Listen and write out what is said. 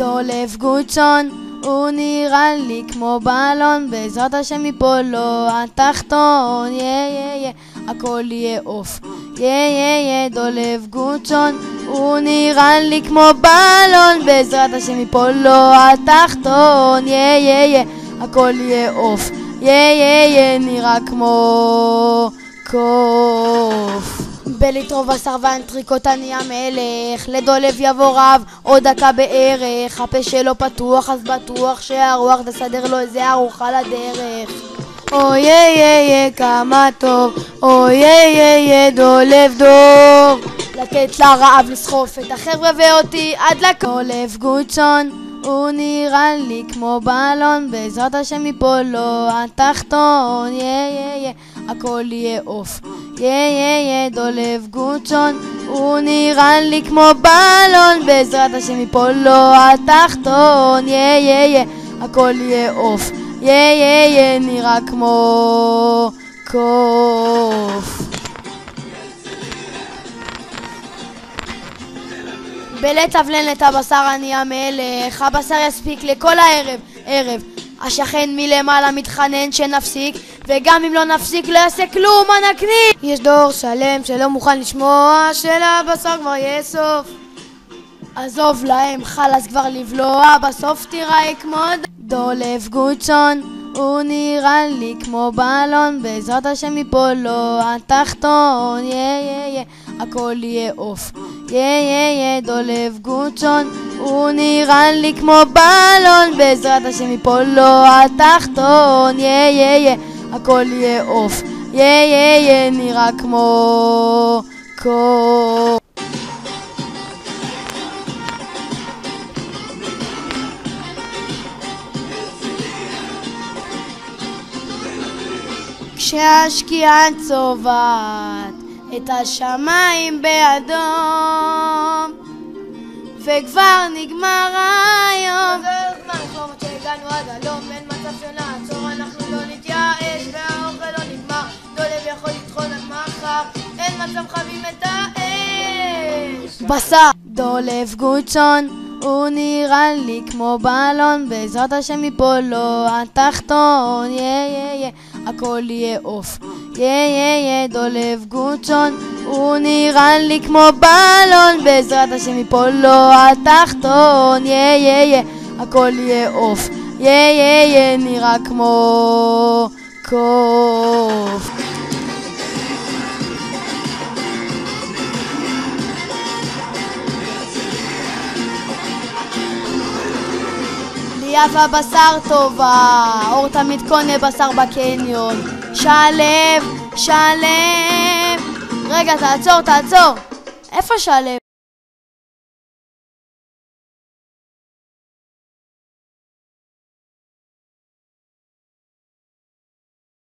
דולב גוצ'ון, הוא נראה לי כמו בלון, בעזרת השם יפול לו התחתון, הכל יהיה עוף, דולב גוצ'ון, הוא נראה לי כמו בלון, בעזרת השם יפול לו התחתון, הכל יהיה עוף, נראה כמו קוף. בליטרו בשר ואנטריקוט אני המלך, לדולב יבוא רב עוד דקה בערך, הפה שלו פתוח אז בטוח שהרוח תסדר לו איזה ארוחה לדרך. אוי כמה טוב, אוי דולב דוב, לתת לרעב לסחוף את החבר'ה ואותי עד דולב גוצ'ון, הוא נראה לי כמו בלון, בעזרת השם יפול לו התחתון, הכל יהיה עוף, דולב גוצ'ון, הוא נראה לי כמו בלון, בעזרת השם יפול לו התחתון, הכל יהיה עוף, נראה כמו קוף. בלתבלן את הבשר אני המלך, הבשר יספיק לכל הערב. השכן מלמעלה מתחנן שנפסיק, וגם אם לא נפסיק לא יעשה כלום, מה נקניק? יש דור שלם שלא מוכן לשמוע שלבשר כבר יהיה סוף. עזוב להם, חלאס כבר לבלוע, בסוף תיראה כמו דולב גוצ'ון, הוא נראה לי כמו בלון, בעזרת השם יפול לו התחתון, הכל יהיה עוף, דולב גוצ'ון, הוא נראה לי כמו בלון, בעזרת השם יפול לו התחתון, הכל יהיה עוף, נראה כמו קוף. כשהשקיעה צובעת את השמיים באדום וכבר נגמר היום, זה זמן חומות שהגענו עד הלום, אין מצב שנעצור, אנחנו לא נתייאש והאוכל לא נגמר, דולב יכול לטחון עד מחר, אין מצב חווים את האש. בשר דולב גוצ'ון, הוא נראה לי כמו בלון, בעזרת השם יפול לו התחתון, הכל יהיה עוף, דולב גוצ'ון, הוא נראה לי כמו בלון, בעזרת השם יפול לו התחתון, הכל יהיה עוף, נראה כמו קוף. ליאבה בשר טובה, אור תמיד קונה בשר בקניון. שלב, רגע תעצור, איפה שלב?